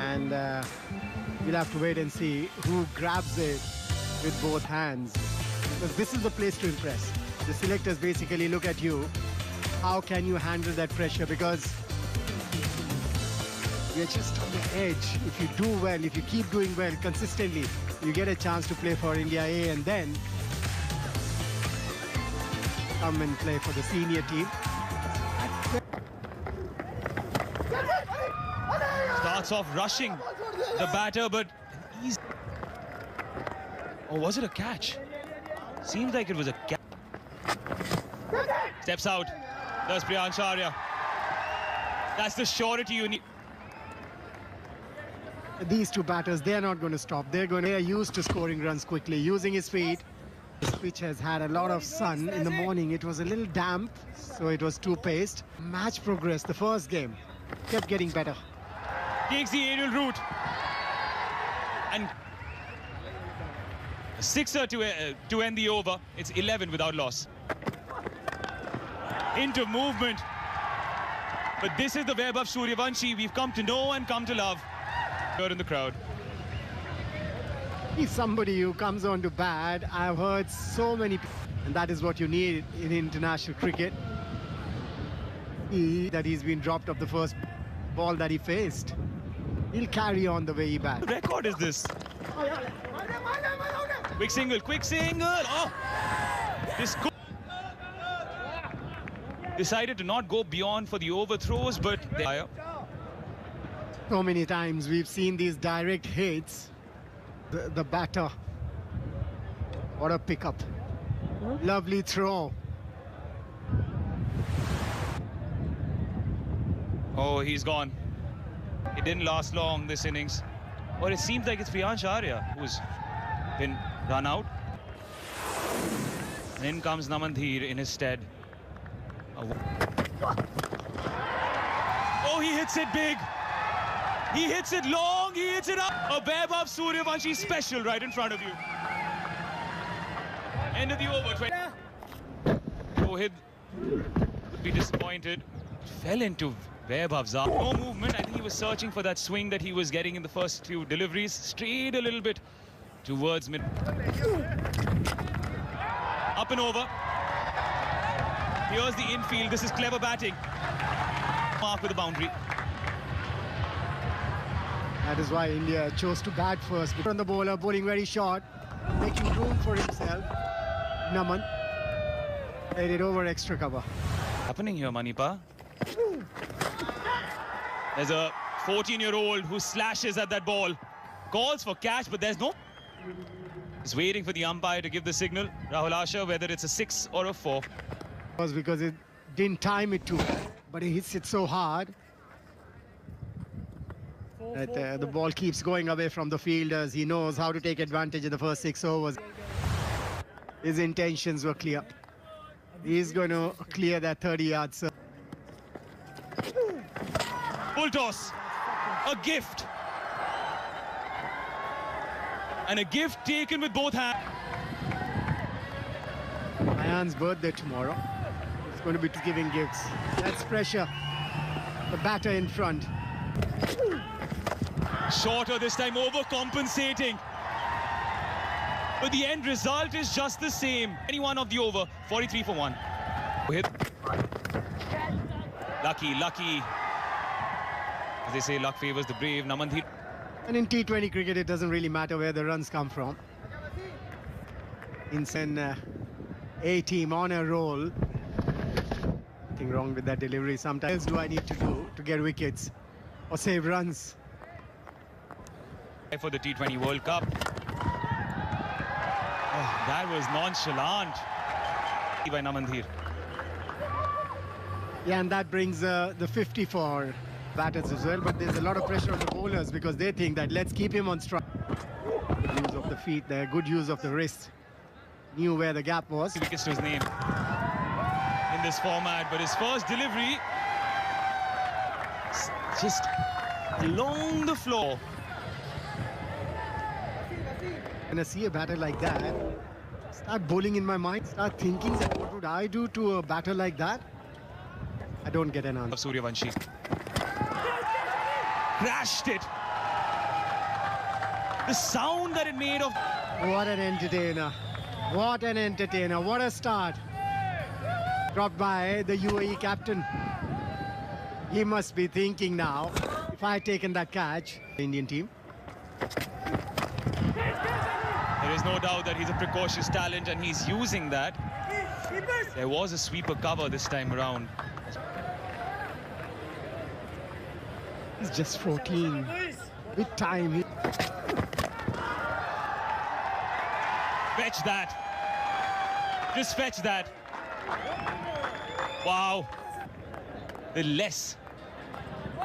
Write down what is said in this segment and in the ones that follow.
and we'll have to wait and see who grabs it with both hands. Because this is the place to impress. The selectors basically look at you. How can you handle that pressure? Because you're just on the edge. If you do well, if you keep doing well consistently, you get a chance to play for India A and then come and play for the senior team. Starts off rushing the batter, but he's... Oh, was it a catch? Seems like it was a catch. Steps out. Does Priyansh Arya. That's the surety you need. These two batters, they're not going to stop. They are used to scoring runs quickly, using his feet. This pitch has had a lot of sun in the morning. It was a little damp, so it was too paced. Match progress, the first game, kept getting better. Takes the aerial route. And a sixer to end the over. It's 11 without loss. Into movement. But this is the baibav Sooryavanshi we've come to know and come to love. Here in the crowd. He's somebody who comes on to bat. I've heard so many people, and that is what you need in international cricket. That he's been dropped off the first ball that he faced. He'll carry on the way he bats. What record is this? Quick single, quick single! Oh! This decided to not go beyond for the overthrows, but they... So many times we've seen these direct hits. The batter. What a pickup. Lovely throw. Oh, he's gone. It didn't last long, this innings. Or it seems like it's Priyansh Arya who's been run out. And in comes Namandhir in his stead. Oh, he hits it big. He hits it long, he hits it up. A baibav Sooryavanshi special right in front of you. End of the over. Rohit would be disappointed. Fell into baibav's arm. No movement. I think he was searching for that swing that he was getting in the first few deliveries. Strayed a little bit towards mid. Up and over. Here's the infield. This is clever batting. Mark with the boundary. That is why India chose to bat first. On the bowler, bowling very short, making room for himself. Naman laid it over extra cover. Happening here, Manipa. There's a 14-year-old who slashes at that ball. Calls for catch, but there's no... He's waiting for the umpire to give the signal. Rahul Asher, whether it's a 6 or a 4. It was because it didn't time it too, but he hits it so hard that the ball keeps going away from the fielders. He knows how to take advantage in the first 6 overs. His intentions were clear. He's going to clear that 30 yards. Full toss. A gift. And a gift taken with both hands. Ayan's birthday tomorrow. He's going to be giving gifts. That's pressure. The batter in front. Shorter this time, overcompensating. But the end result is just the same. 21 of the over, 43 for 1. Hit. Lucky. As they say, luck favors the brave. Namandhir. And in T20 cricket, it doesn't really matter where the runs come from. In an A team on a roll. Nothing wrong with that delivery. Sometimes do I need to do to get wickets or save runs? For the T20 World Cup. Oh, that was nonchalant by Namandhir. Yeah, and that brings the 50 for batters as well, but there's a lot of pressure on the bowlers because they think that let's keep him on strike. Good use of the feet there, good use of the wrist. Knew where the gap was. Wickets to his name in this format, but his first delivery just along the floor. When I see a batter like that, start bowling in my mind, start thinking that what would I do to a batter like that? I don't get an answer. Of Sooryavanshi. Crashed it. The sound that it made of... What an entertainer. What an entertainer. What a start. Dropped by the UAE captain. He must be thinking now, if I had taken that catch, the Indian team. There is no doubt that he's a precocious talent and he's using that. There was a sweeper cover this time around. He's just 14. With time. Fetch that. Just fetch that. Wow. The less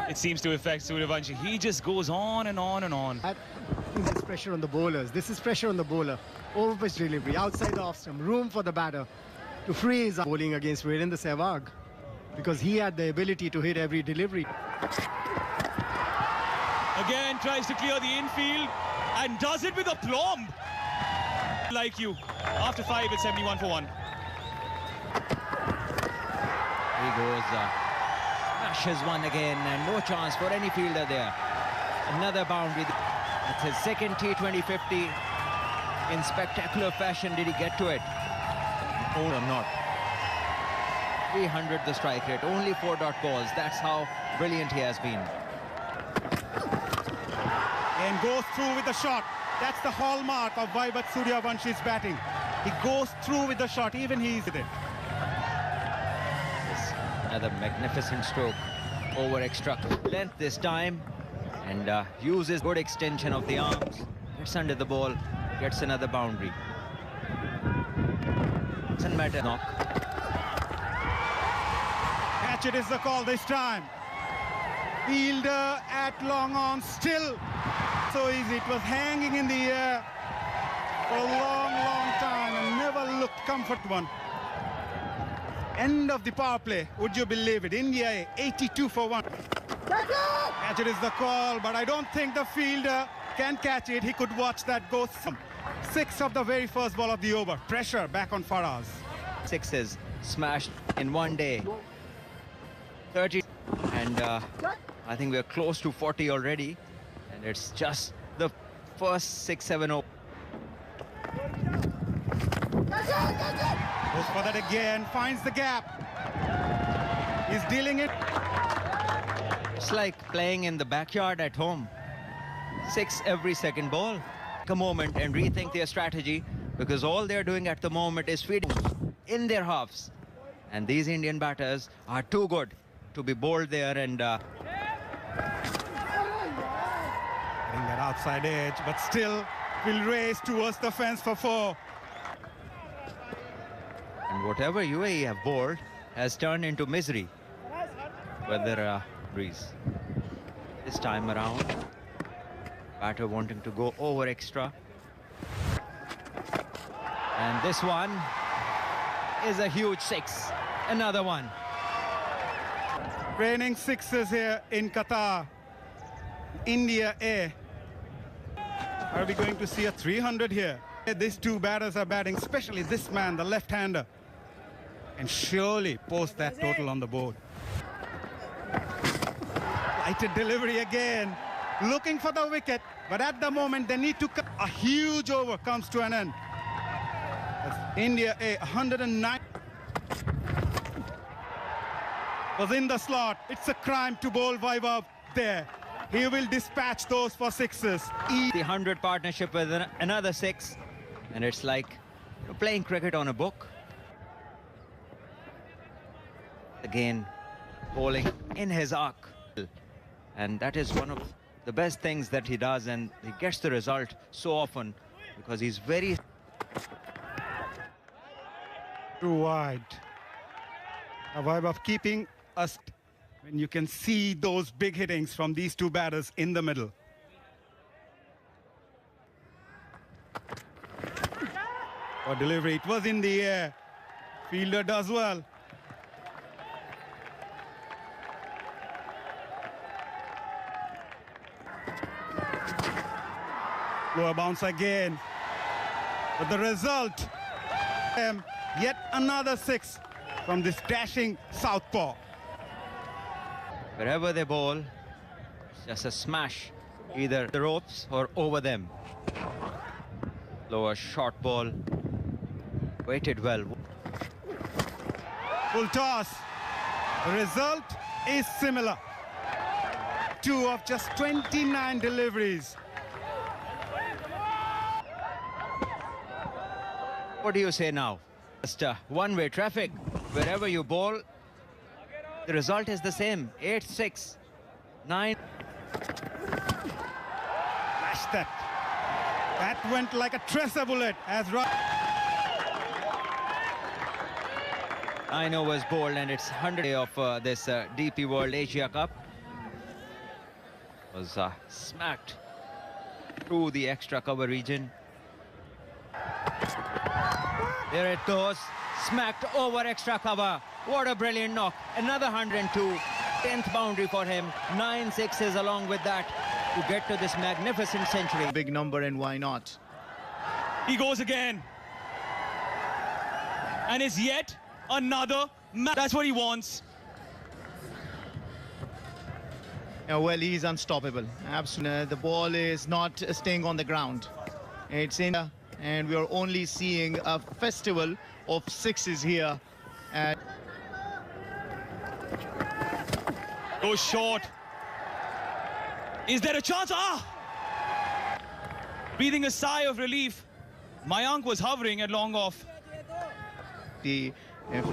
it seems to affect Sooryavanshi. He just goes on and on and on. This is pressure on the bowlers. This is pressure on the bowler. Overpitch delivery, outside the off stump, room for the batter to freeze bowling against Virendra Sehwag, because he had the ability to hit every delivery. Again tries to clear the infield and does it with aplomb. Like you. After 5 it's 71 for 1. He goes, smashes one again, and no chance for any fielder there. Another boundary. That's his second T20-50 in spectacular fashion. Did he get to it? Or not? 300 the strike rate, only 4 dot balls. That's how brilliant he has been. And goes through with the shot. That's the hallmark of Baibav Sooryavansh's batting. He goes through with the shot, even he's with it. Another magnificent stroke over extra length this time, and uses good extension of the arms. Gets under the ball, gets another boundary. Doesn't matter. Knock. Catch it is the call this time. Fielder at long on, still so easy. It was hanging in the air for a long, long time and never looked comfortable. End of the power play. Would you believe it? India 82 for 1. Catch it is the call, but I don't think the fielder can catch it. He could watch that go. 6 of the very first ball of the over. Pressure back on Faraz. 6s smashed in one day. 30, and I think we're close to 40 already, and it's just the first 6-7 over. Goes for that again, finds the gap. He's dealing it. It's like playing in the backyard at home. 6 every second ball. Take a moment and rethink their strategy, because all they're doing at the moment is feeding in their halves. And these Indian batters are too good to be bowled there, and Getting that outside edge, but still will race towards the fence for 4. and whatever UAE have bowled has turned into misery. Whether breeze. This time around, batter wanting to go over extra. And this one is a huge 6. Another one. Raining 6s here in Qatar. India A. Are we going to see a 300 here? These 2 batters are batting, especially this man, the left-hander, and surely post that total on the board. Lighted delivery again, looking for the wicket, but at the moment they need to cut. A huge over comes to an end. That's India A, 109. Was in the slot. It's a crime to bowl Baibav there. He will dispatch those for 6s. The 100 partnership with another 6, and it's like playing cricket on a book. Again, bowling in his arc, and that is one of the best things that he does, and he gets the result so often because he's very too wide. A vibe of keeping us when you can see those big hittings from these 2 batters in the middle. For delivery, it was in the air. Fielder does well. Lower bounce again. But the result, yet another 6 from this dashing southpaw. wherever they bowl. It's just a smash either the ropes or over them. Lower short ball. Weighted well. Full toss. The result is similar. 2 of just 29 deliveries. What do you say now? Just one-way traffic. Wherever you bowl, the result is the same. 8-6, 9. Smash that. That went like a tracer bullet as 9 overs bowled, and it's 100 of this DP World Asia Cup. Was smacked through the extra cover region. There it goes, smacked over extra cover. What a brilliant knock. Another 102, 10th boundary for him. 9 sixes along with that to get to this magnificent century. Big number, and why not? He goes again. And it's yet another match. That's what he wants. Yeah, well, he's unstoppable. Absolutely. The ball is not staying on the ground. It's in, and we are only seeing a festival of sixes here. Goes short. Is there a chance? Breathing a sigh of relief. Mayank was hovering at long off. If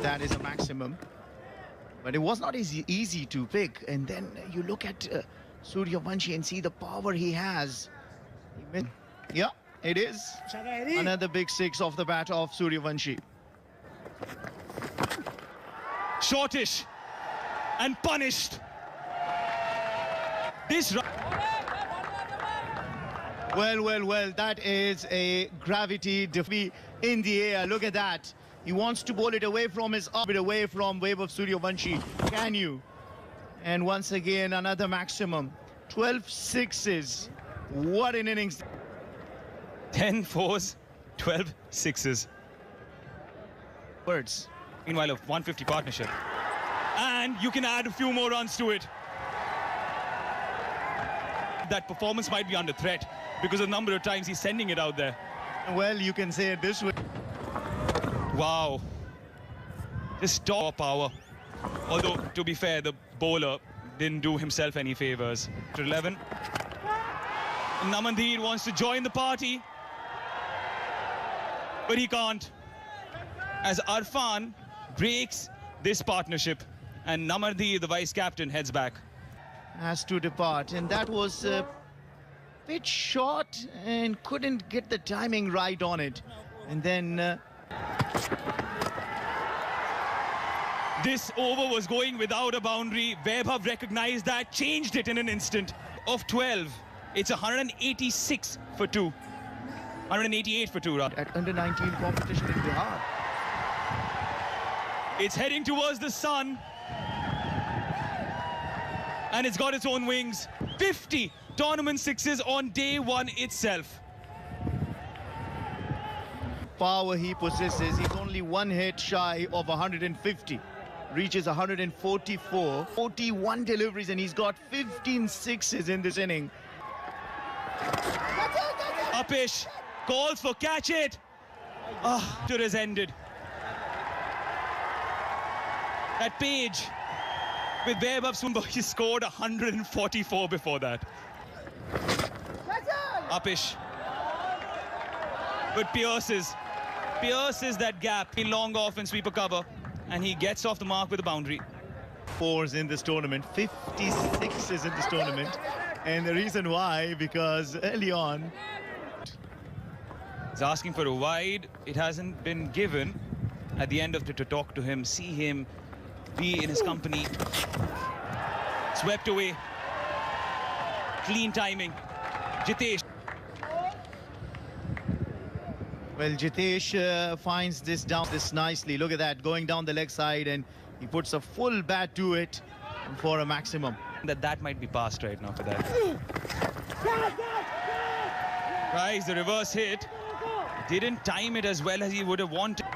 that is a maximum. But it was not easy to pick. And then you look at Sooryavanshi and see the power he has. Yeah, it is. Another big six off the bat of Sooryavanshi. Shortish and punished. This Well, that is a gravity defeat in the air. Look at that. He wants to bowl it away from his orbit, away from baibav Sooryavanshi. Can you? And once again, another maximum. 12 sixes. What an innings. 10 fours, 12 sixes. Words. Meanwhile, a 150 partnership. And you can add a few more runs to it. That performance might be under threat because of the number of times he's sending it out there. Well, you can say it this way. Wow. Just top power. Although, to be fair, the bowler didn't do himself any favors. To 11. Namandeer wants to join the party. But he can't. As Arfan breaks this partnership and Namandeer, the vice-captain, heads back. Has to depart, and that was a bit short and couldn't get the timing right on it. And then this over was going without a boundary. Baibav recognized that, changed it in an instant. Of 12, it's 186 for 2. 188 for 2, rather. at under-19 competition in Bihar. It's heading towards the sun. And it's got its own wings. 50 tournament sixes on day one itself. Power he possesses. He's only one hit shy of 150. Reaches 144. 41 deliveries, and he's got 15 sixes in this inning. Upish calls for catch it. Tour has ended. That page with Baibav Sumba, he scored 144 before that. Upish. But pierces that gap in long off and sweeper cover, and he gets off the mark with a boundary. Fours in this tournament, 56s in this tournament. And the reason why, because early on, He's asking for a wide. It hasn't been given. At the end of it, to talk to him, see him, be in his company. Swept away. Clean timing. Jitesh. well, Jitesh finds this nicely. Look at that, going down the leg side, and he puts a full bat to it for a maximum. That might be past right now for that. Price, the reverse hit. Didn't time it as well as he would have wanted.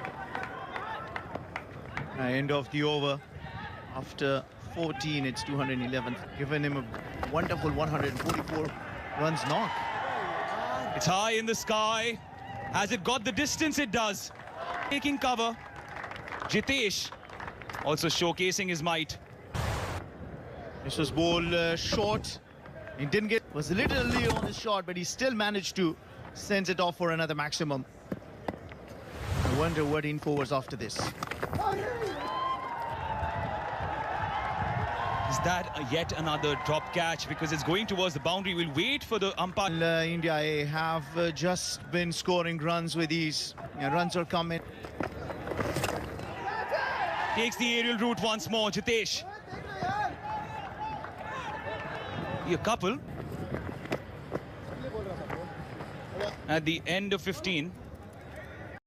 End of the over. After 14, it's 211. Given him a wonderful 144 Runs knock. It's high in the sky. Has it got the distance? It does. Taking cover. Jitesh also showcasing his might. This was ball short. He didn't get, was a little early on his shot, but he still managed to send it off for another maximum. I wonder what info was after this. Is that yet another drop catch? Because it's going towards the boundary. We'll wait for the umpire. India A have just been scoring runs with ease. Runs are coming. Takes the aerial route once more. Jitesh. A couple. At the end of 15.